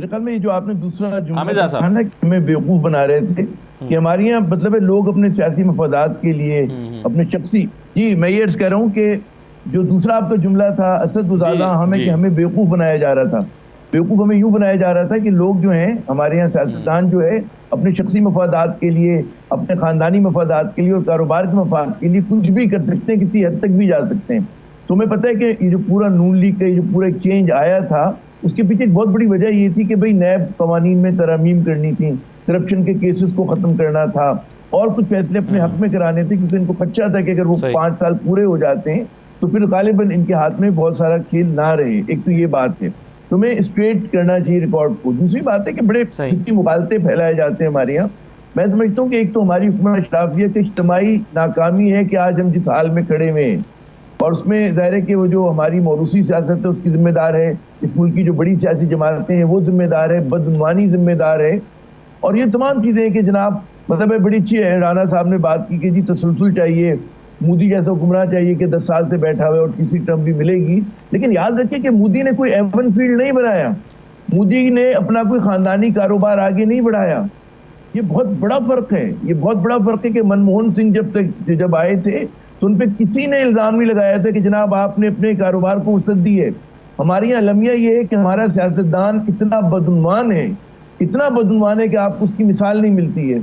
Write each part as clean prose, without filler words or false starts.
मेरे ख्याल में ये जो आपने दूसरा जुमला हामिद कहा ना कि हमें बेवकूफ बना रहे थे, कि हमारे यहाँ मतलब है लोग अपने सियासी मफादात के लिए अपने शख्सी, जी मैं ये अर्ज कह रहा हूँ कि जो दूसरा आपका जुमला था असद जी उजादा हमें, जी। कि हमें बेवकूफ बनाया जा रहा था। बेवकूफ हमें यूं बनाया जा रहा था कि लोग जो हैं हमारे यहाँ सियासतदान जो है अपने शख्सी मफादात के लिए, अपने खानदानी मफादात के लिए और कारोबार के मफाद के लिए कुछ भी कर सकते हैं, किसी हद तक भी जा सकते हैं। तुम्हें पता है कि ये जो पूरा नून लीग का ये जो पूरा चेंज आया था, उसके पीछे एक बहुत बड़ी वजह ये थी कि भाई नैब कवानीन में तरमीम करनी थी, करप्शन के केसेस को खत्म करना था और कुछ फैसले अपने हक में कराने थे, क्योंकि इनको खदशा था कि अगर वो 5 साल पूरे हो जाते हैं तो फिर गालिबन इनके हाथ में बहुत सारा खेल ना रहे। एक तो ये बात है, तुम्हें स्ट्रेट करना चाहिए रिकॉर्ड को। दूसरी बात है कि बड़े मुगालते फैलाए जाते हैं हमारे यहाँ। मैं समझता हूँ कि एक तो हमारी हुकूमत अशराफिया की इज्तिमाई नाकामी है कि आज हम जिस हाल में खड़े हुए हैं, और उसमें जाहिर है कि वो जो हमारी मौरूसी सियासत है उसकी जिम्मेदार है, इस मुल्क की जो बड़ी सियासी जमातें हैं वो जिम्मेदार है, बदगुमानी जिम्मेदार है, और ये तमाम चीज़ें हैं कि जनाब मतलब है बड़ी अच्छी है। राना साहब ने बात की कि जी तसलसल चाहिए, मोदी जैसा हुक्मरान चाहिए कि 10 साल से बैठा हुआ और तीसरी टर्म भी मिलेगी। लेकिन याद रखिए कि मोदी ने कोई एवन फील्ड नहीं बनाया, मोदी ने अपना कोई खानदानी कारोबार आगे नहीं बढ़ाया। ये बहुत बड़ा फर्क है, ये बहुत बड़ा फर्क है कि मनमोहन सिंह जब आए थे तो उन पर किसी ने इल्जाम नहीं लगाया था कि जनाब आपने अपने कारोबार को वसअत दी है। हमारी यहाँ लम्या ये है कि हमारा सियासतदान इतना बदगुमान है, इतना बदगुमान है कि आपको उसकी मिसाल नहीं मिलती है।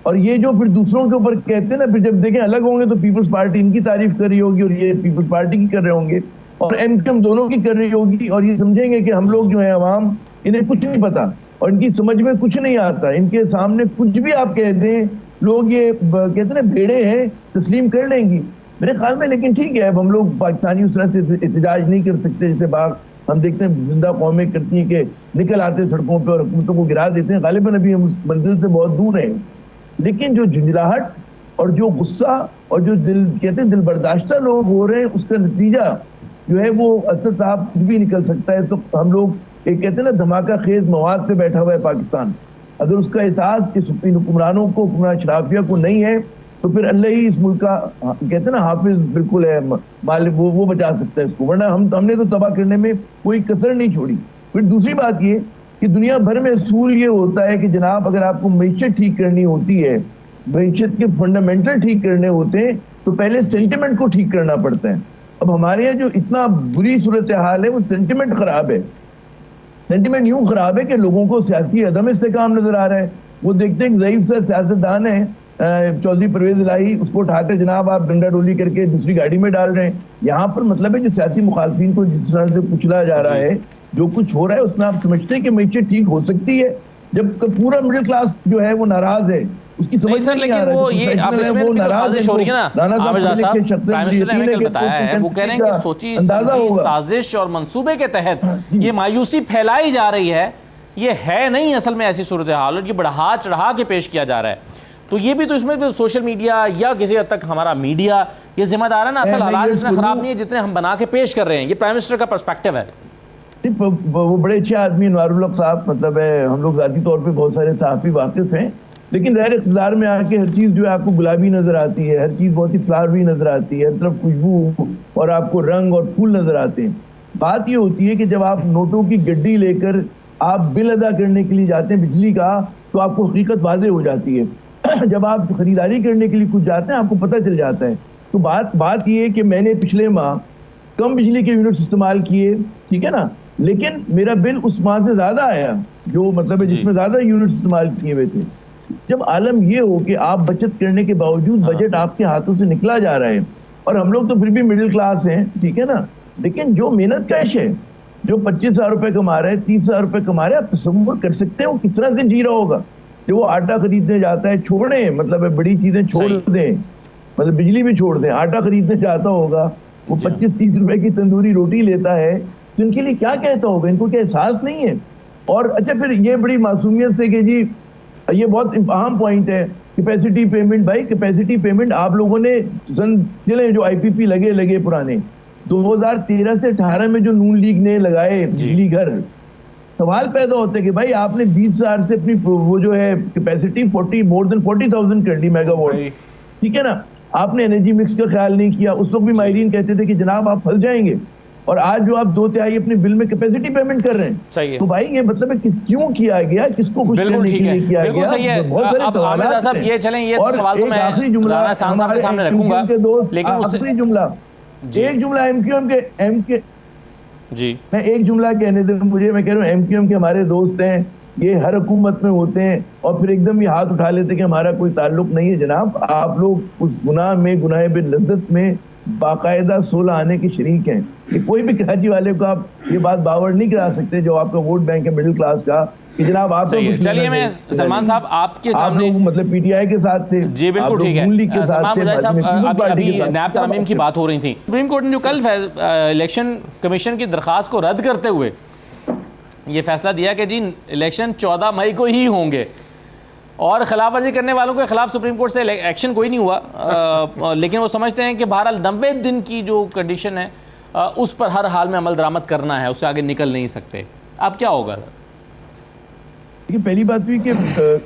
और ये जो फिर दूसरों के ऊपर कहते हैं ना, फिर जब देखें अलग होंगे तो पीपल्स पार्टी इनकी तारीफ कर रही होगी और ये पीपल्स पार्टी की कर रहे होंगे, और एमकेएम दोनों की कर रही होगी, और ये समझेंगे कि हम लोग जो है अवाम, इन्हें कुछ नहीं पता और इनकी समझ में कुछ नहीं आता। इनके सामने कुछ भी आप कह दें, लोग ये कहते हैं ना भेड़े हैं, तस्लीम कर लेंगी मेरे ख्याल में। लेकिन ठीक है, अब हम लोग पाकिस्तानी उस तरह से एहतजाज नहीं कर सकते जैसे बात हम देखते हैं जिंदा कौमें करती हैं कि निकल आते सड़कों पर और हुकूमतों को गिरा देते हैं। गालिबन अभी हम उस मंजिल से बहुत दूर हैं, लेकिन जो झुंझलाहट और जो गुस्सा और जो दिल कहते हैं दिल बर्दाश्ता लोग हो रहे हैं, उसका नतीजा जो है वो असद साहब कुछ भी निकल सकता है। तो हम लोग एक कहते हैं ना धमाका खेज मवाद पे बैठा हुआ है पाकिस्तान, अगर उसका एहसास इस हुक्मरानों को, हुक्मरान अशराफिया को नहीं है तो फिर अल्लाह ही इस मुल्क का कहते हैं ना हाफिज बिल्कुल है, मालिक वो बचा सकता है इसको, वरना हमने तो तबाह करने में कोई कसर नहीं छोड़ी। फिर दूसरी बात ये कि दुनिया भर में असूल ये होता है कि जनाब अगर आपको मईशत ठीक करनी होती है, मईशत के फंडामेंटल ठीक करने होते हैं तो पहले सेंटिमेंट को ठीक करना पड़ता है। अब हमारे यहाँ जो इतना बुरी सूरत हाल है वो सेंटिमेंट खराब है। सेंटिमेंट यूं खराब है कि लोगों को सियासी अदम इस्तेकाम नजर आ रहा है। वो देखते हैं ज़ईफ सा सियासतदान है चौधरी परवेज इलाही, उसको उठाकर जनाब आप डंडा डोली करके दूसरी गाड़ी में डाल रहे हैं। यहाँ पर मतलब है जो सियासी मुखालफिन को जिस तरह से कुचला जा रहा है, जो कुछ हो रहा है उसमें आप समझते हैं कि मैशत ठीक हो सकती है जब पूरा मिडिल क्लास जो है वो नाराज है, उसकी समझ सर, नहीं आ लेकिन वो ये आप इसमें भी साजिश हो रही है ना आमिर साहब, प्राइम मिनिस्टर ने कल बताया है, वो कह रहे हैं कि सोची समझी साजिश और मंसूबे के तहत ये मायूसी फैलाई जा रही है। ये है नहीं असल में ऐसी सूरत हाल, और ये बढ़ा चढ़ा के पेश किया जा रहा है। तो ये भी तो इसमें भी सोशल मीडिया या किसी हद तक हमारा मीडिया ये जिम्मेदार है ना। असल हालात इतना खराब नहीं है जितने हम बना के पेश कर रहे हैं। ये प्राइम मिनिस्टर का पर्सपेक्टिव है। वो बड़े अच्छे आदमी अनवारुल हक साहब, मतलब है हम लोग जाती तौर पे बहुत सारे सहाफ़ी वाकिफ हैं, लेकिन ज़ाहिर इक़्तिदार में आके हर चीज़ जो है आपको गुलाबी नज़र आती है, हर चीज़ बहुत ही फ्लावरी नज़र आती है, हर तरफ खुशबू और आपको रंग और फूल नज़र आते हैं। बात ये होती है कि जब आप नोटों की गड्डी लेकर आप बिल अदा करने के लिए जाते हैं बिजली का, तो आपको हकीकत वाज़ेह हो जाती है। जब आप खरीदारी करने के लिए कुछ जाते हैं आपको पता चल जाता है। तो बात ये है कि मैंने पिछले माह कम बिजली के यूनिट्स इस्तेमाल किए, ठीक है ना, लेकिन मेरा बिल उस माह से ज्यादा आया जो मतलब है जिसमें ज्यादा यूनिट्स इस्तेमाल किए हुए थे। जब आलम ये हो कि आप बचत करने के बावजूद बजट आपके हाथों से निकला जा रहा है, और हम लोग तो फिर भी मिडिल क्लास हैं, ठीक है ना, लेकिन जो मेहनत कैश है, जो 25,000 रुपए कमा रहे हैं, 30,000 रुपए कमा रहे हैं, आप तसव्वुर कर सकते हो किस तरह से जी रहा होगा। जो वो आटा खरीदने जाता है, छोड़े मतलब बड़ी चीजें छोड़ दें, मतलब बिजली भी छोड़ दें, आटा खरीदने जाता होगा, वो 25-30 रुपए की तंदूरी रोटी लेता है, तो इनके लिए क्या कहता होगा, इनको क्या एहसास नहीं है। और अच्छा फिर ये बड़ी मासूमियत से कि जी ये बहुत अहम पॉइंट है कैपेसिटी पेमेंट। भाई कैपेसिटी पेमेंट आप लोगों ने चले जो आईपीपी लगे पुराने 2013 से 18 में जो नून लीग ने लगाए बिजली घर, सवाल पैदा होता है कि भाई आपने 20,000 से अपनी वो जो है कैपेसिटी मोर देन 40,000 कर ली मेगावाट, ठीक है ना। आपने एनर्जी मिक्स का ख्याल नहीं किया। उस वक्त भी माहिरीन कहते थे कि जनाब आप फंस जाएंगे, और आज जो आप 2/3 अपने बिल में कैपेसिटी पेमेंट कर रहे हैं, सही है। तो भाई ये मतलब है क्यों किया गया, किसको खुश करने के लिए किया गया? सही है। बहुत सारे सवाल साहब ये चलें, ये सवाल तो मैं आखिरी जुमला हमारे सामने रखूंगा, लेकिन आखिरी जुमला, एक जुमला एमक्यूएम के जी, मैं एक जुमला कहने दे मुझे, मैं कह रहा हूँ एमक्यूएम के हमारे दोस्त हैं, ये हर हुकूमत में होते हैं और फिर एकदम ये हाथ उठा लेते कि हमारा कोई ताल्लुक नहीं है। जनाब, आप लोग उस गुनाह में, गुनाह बिन लज्जत में बाकायदा 16 आने के शरीक हैं। कि कोई भी कराची वाले को आप ये बात बावर नहीं करा सकते जो आपका वोट बैंक है मिडिल क्लास का, कि जनाब आप चलिए मैं सलमान साहब आपके सामने, आप मतलब पीटीआई के साथ थे, जी बिल्कुल ठीक है, अभी नायब तरमीम की बात हो रही थी। सुप्रीम कोर्ट ने जो कल इलेक्शन कमीशन की दरख्वास्त को रद्द करते हुए ये फैसला दिया कि जी इलेक्शन 14 मई को ही होंगे और खिलाफ वर्जी करने वालों के खिलाफ सुप्रीम कोर्ट से एक्शन कोई नहीं हुआ, लेकिन वो समझते हैं कि बहरहाल 90 दिन की जो कंडीशन है उस पर हर हाल में अमल दरामद करना है, उससे आगे निकल नहीं सकते। अब क्या होगा? पहली बात हुई कि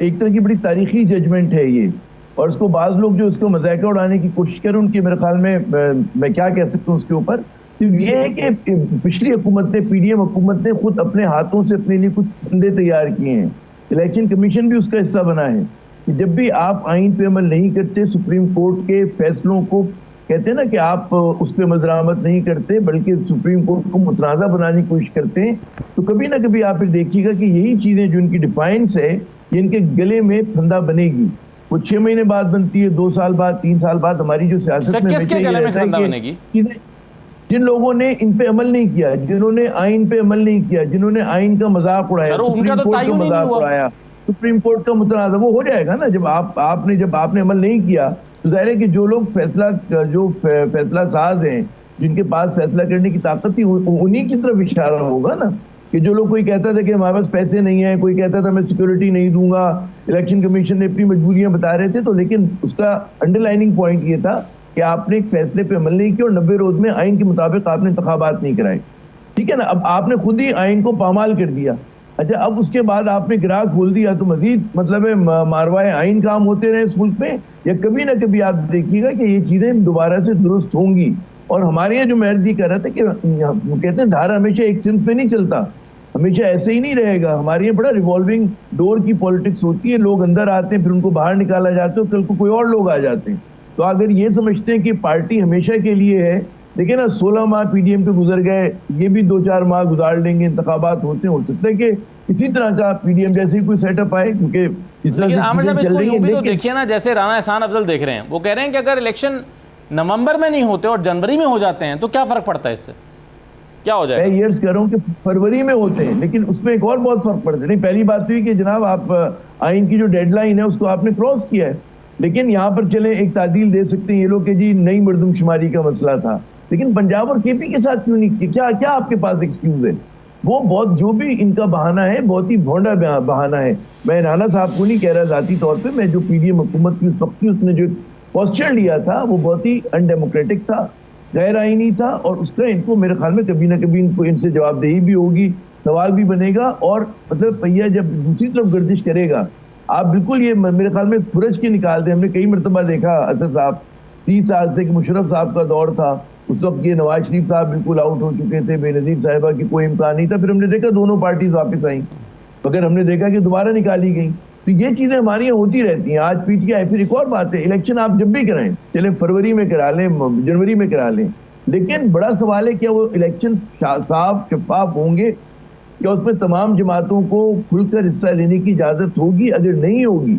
एक तरह की बड़ी तारीखी जजमेंट है ये, और उसको बाज़ लोग जो इसको मजाका उड़ाने की कोशिश करें, उनके मेरे ख्याल में मैं क्या कह सकता हूँ उसके ऊपर, तो ये है कि पिछली हुकूमत ने, पीडीएम हुकूमत ने खुद अपने हाथों से अपने लिए कुछ फंदे तैयार किए हैं। इलेक्शन कमीशन भी उसका हिस्सा बना है कि जब भी आप आइन पे अमल नहीं करते, सुप्रीम कोर्ट के फैसलों को कहते हैं ना कि आप उस पर अमल दरामद नहीं करते बल्कि सुप्रीम कोर्ट को मुतनाज़ा बनाने की कोशिश करते हैं, तो कभी ना कभी आप फिर देखिएगा कि यही चीज़ें जो इनकी डिफाइंस है ये इनके गले में फंदा बनेगी। वो 6 महीने बाद बनती है, 2 साल बाद, 3 साल बाद। हमारी जो सियासत में जिन लोगों ने इन पे अमल नहीं किया, जिन्होंने आइन पे अमल नहीं किया, जिन्होंने आइन का मजाक उड़ाया, सुप्रीम कोर्ट का मजाक उड़ाया, सुप्रीम कोर्ट का मुतनाज़ा, वो हो जाएगा ना। जब आपने अमल नहीं किया तो जाहिर है कि जो लोग फैसला साज हैं, जिनके पास फैसला करने की ताकत थी, उन्हीं की तरफ इशारा होगा ना। कि जो लोग, कोई कहता था कि हमारे पास पैसे नहीं है, कोई कहता था मैं सिक्योरिटी नहीं दूंगा, इलेक्शन कमीशन ने अपनी मजबूरियां बता रहे थे, तो लेकिन उसका अंडरलाइनिंग पॉइंट ये था कि आपने एक फैसले पे अमल नहीं किया और 90 रोज में आइन के मुताबिक आपने इंतखाबात नहीं कराए, ठीक है ना। अब आपने खुद ही आइन को पामाल कर दिया। अच्छा, अब उसके बाद आपने ग्राहक खोल दिया, तो मजीद मतलब है मारवाए आइन काम होते रहे इस मुल्क में, या कभी ना कभी आप देखिएगा कि ये चीजें दोबारा से दुरुस्त होंगी। और हमारे यहाँ जो महर्जी कर रहा था कि कहते हैं धारा हमेशा एक सिंह पे नहीं चलता, हमेशा ऐसे ही नहीं रहेगा। हमारे यहाँ बड़ा रिवॉल्विंग डोर की पॉलिटिक्स होती है, लोग अंदर आते हैं, फिर उनको बाहर निकाला जाता है, कल को कोई और लोग आ जाते हैं। तो अगर ये समझते हैं कि पार्टी हमेशा के लिए है, देखिए ना 16 माह पीडीएम पे गुजर गए, ये भी 2-4 माह गुजार लेंगे, इंतखाबात होते हैं, हो सकता है कि इसी तरह का पीडीएम जैसे ही कोई सेटअप आए, क्योंकि इस तरह से तो देखिए ना, जैसे राना एहसान अफजल देख रहे हैं, वो कह रहे हैं कि अगर इलेक्शन नवंबर में नहीं होते और जनवरी में हो जाते हैं तो क्या फर्क पड़ता है, इससे क्या हो जाएगा? मैं ये कह रहा हूँ कि फरवरी में होते हैं, लेकिन उसमें एक और बहुत फर्क पड़ता है। नहीं, पहली बात हुई कि जनाब आप आइन की जो डेडलाइन है उसको आपने क्रॉस किया है, लेकिन यहाँ पर चले एक तादील दे सकते हैं ये लोग कि जी नई मरदमशुमारी का मसला था, लेकिन पंजाब और केपी के साथ क्यों नहीं किया? क्या आपके पास एक्सक्यूज है? वो बहुत, जो भी इनका बहाना है बहुत ही भोंडा बहाना है। मैं राना साहब को नहीं कह रहा जाती तौर पे, मैं जो पीडीएम हुकूमत की उस वक्त की उसने जो पोस्चर लिया था वो बहुत ही अनडेमोक्रेटिक था, गैर आईनी था, और उसका इनको मेरे ख्याल में कभी ना कभी इनको इनसे जवाबदेही भी होगी, सवाल भी बनेगा। और मतलब पहिया जब दूसरी तरफ गर्दिश करेगा, आप बिल्कुल ये मेरे ख्याल में फुरज के निकाल दें। हमने कई मरतबा देखा असद साहब 30 साल से कि मुशर्रफ साहब का दौर था, उस वक्त ये नवाज शरीफ साहब बिल्कुल आउट हो चुके थे, बेनजीर साहिबा की कोई इम्कान नहीं था, फिर हमने देखा दोनों पार्टीज वापस आई, मगर हमने देखा कि दोबारा निकाली गई। तो ये चीजें हमारी यहाँ होती रहती हैं। आज पीटीआई, फिर एक और बात है, इलेक्शन आप जब भी कराएं, चले फरवरी में करा लें, जनवरी में करा लें, लेकिन बड़ा सवाल है क्या वो इलेक्शन साफ शफाफ होंगे, क्या उसमें तमाम जमातों को खुलकर हिस्सा लेने की इजाजत होगी? अगर नहीं होगी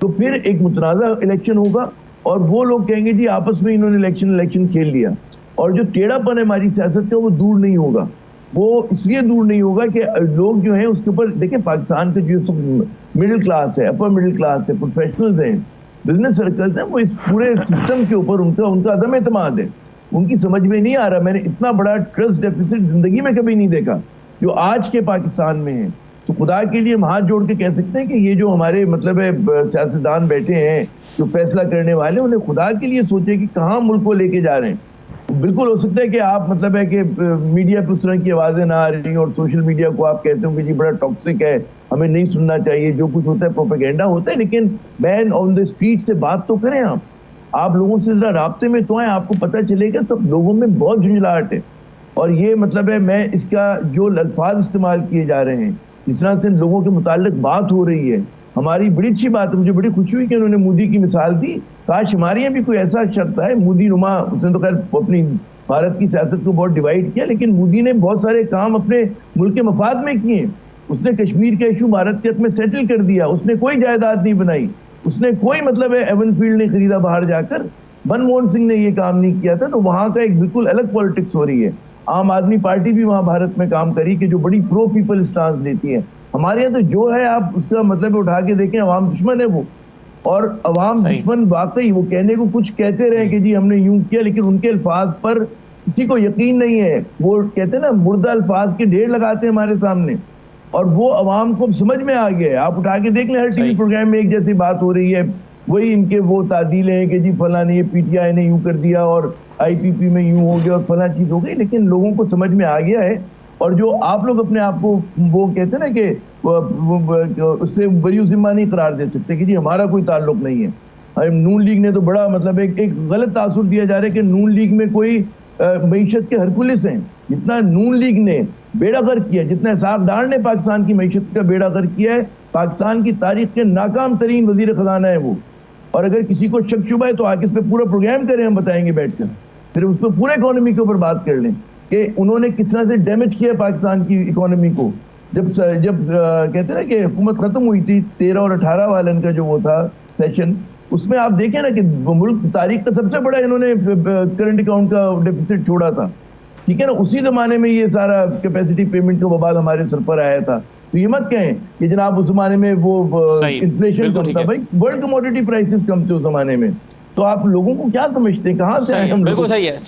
तो फिर एक मुतनाज़ा इलेक्शन होगा और वो लोग कहेंगे जी आपस में इन्होंने इलेक्शन खेल लिया, और जो टेढ़ापन है हमारी सियासत का वो दूर नहीं होगा। वो इसलिए दूर नहीं होगा कि लोग जो हैं उसके ऊपर, देखिए पाकिस्तान का जो मिडिल क्लास है, अपर मिडिल क्लास है, प्रोफेशनल्स हैं, बिजनेस सर्कल्स हैं, वो इस पूरे सिस्टम के ऊपर उनका अदम एतमाद है। उनकी समझ में नहीं आ रहा, मैंने इतना बड़ा ट्रस्ट डेफिसिट जिंदगी में कभी नहीं देखा जो आज के पाकिस्तान में है। तो खुदा के लिए हम हाथ जोड़ के कह सकते हैं कि ये जो हमारे मतलब है सियासतदान बैठे हैं, जो फैसला करने वाले, उन्हें खुदा के लिए सोचे कि कहाँ मुल्क को लेके जा रहे हैं। बिल्कुल हो सकता है कि आप मतलब है कि मीडिया पे उस तरह की आवाजें ना आ रही और सोशल मीडिया को आप कहते हो कि जी बड़ा टॉक्सिक है, हमें नहीं सुनना चाहिए, जो कुछ होता है प्रोपेगेंडा होता है, लेकिन मैन ऑन द स्ट्रीट से बात तो करें। आप लोगों से जरा राब्ते में तो आए, आपको पता चलेगा सब लोगों में बहुत झुंझलाहट है। और ये मतलब है, मैं इसका जो अल्फाज इस्तेमाल किए जा रहे हैं, जिस तरह से लोगों के मुताल्लिक बात हो रही है, हमारी बड़ी अच्छी बात है। मुझे बड़ी खुशी हुई कि उन्होंने मोदी की मिसाल दी। काश हमारे यहाँ भी कोई ऐसा शख्स है, मोदी नुमा। उसने तो खैर अपनी भारत की सियासत को बहुत डिवाइड किया, लेकिन मोदी ने बहुत सारे काम अपने मुल्क के मफाद में किए। उसने कश्मीर का इशू भारत के हक में सेटल कर दिया। उसने कोई जायदाद नहीं बनाई, उसने कोई मतलब है एवनफील्ड नहीं खरीदा बाहर जाकर। मनमोहन सिंह ने ये काम नहीं किया था। तो वहां का एक बिल्कुल अलग पॉलिटिक्स हो रही है। आम आदमी पार्टी भी वहां भारत में काम करी कि जो बड़ी प्रो पीपल स्टांस लेती है। हमारे यहाँ तो जो है, आप उसका मतलब उठा के देखें, अवाम दुश्मन है वो। और अवाम दुश्मन वाकई, वो कहने को कुछ कहते रहे कि जी हमने यूं किया, लेकिन उनके अल्फाज पर किसी को यकीन नहीं है। वो कहते हैं ना, मुर्दा अल्फाज के ढेर लगाते हैं हमारे सामने, और वो अवाम को समझ में आ गया है। आप उठा के देख लें, हर टीवी प्रोग्राम में एक जैसी बात हो रही है। वही इनके वो तादील है कि जी फला ने, ये पीटीआई ने यूं कर दिया और आईपीपी में यूं हो गया और फला चीज हो गई। लेकिन लोगों को समझ में आ गया है। और जो आप लोग अपने आप को वो कहते हैं ना कि उससे बरी जिम्मा नहीं करार दे सकते कि जी हमारा कोई ताल्लुक नहीं है। नून लीग ने तो बड़ा मतलब एक गलत तासुर दिया जा रहा है कि नून लीग में कोई मईशत के हरकुलिस हैं। जितना नून लीग ने बेड़ा गर्क किया, जितना इसाक डार ने पाकिस्तान की मईशत का बेड़ा गर्क किया है, पाकिस्तान की तारीख के नाकाम तरीन वजीर खजाना है वो। और अगर किसी को शक शुबा है तो आगे इस पे पूरा प्रोग्राम करें, हम बताएंगे बैठकर। फिर उस पर पूरे इकोनॉमी के ऊपर बात कर लें कि उन्होंने किस तरह से डैमेज किया पाकिस्तान की इकोनॉमी को। जब कहते हैं ना कि हुकूमत खत्म हुई थी 13 और 18 वालन का जो वो था सेशन, उसमें आप देखें ना कि मुल्क तारीख का सबसे बड़ा इन्होंने करंट अकाउंट का डेफिसिट छोड़ा था। ठीक है ना, उसी जमाने में ये सारा कैपेसिटी पेमेंट का बवाल हमारे सर पर आया था। तो ये मत कहें कि जनाब उस जमाने में वो इन्फ्लेशन कम था। भाई वर्ल्ड कमोडिटी प्राइसेस कम थे उस जमाने में। तो आप लोगों को क्या समझते हैं, कहाँ से? बिल्कुल सही है।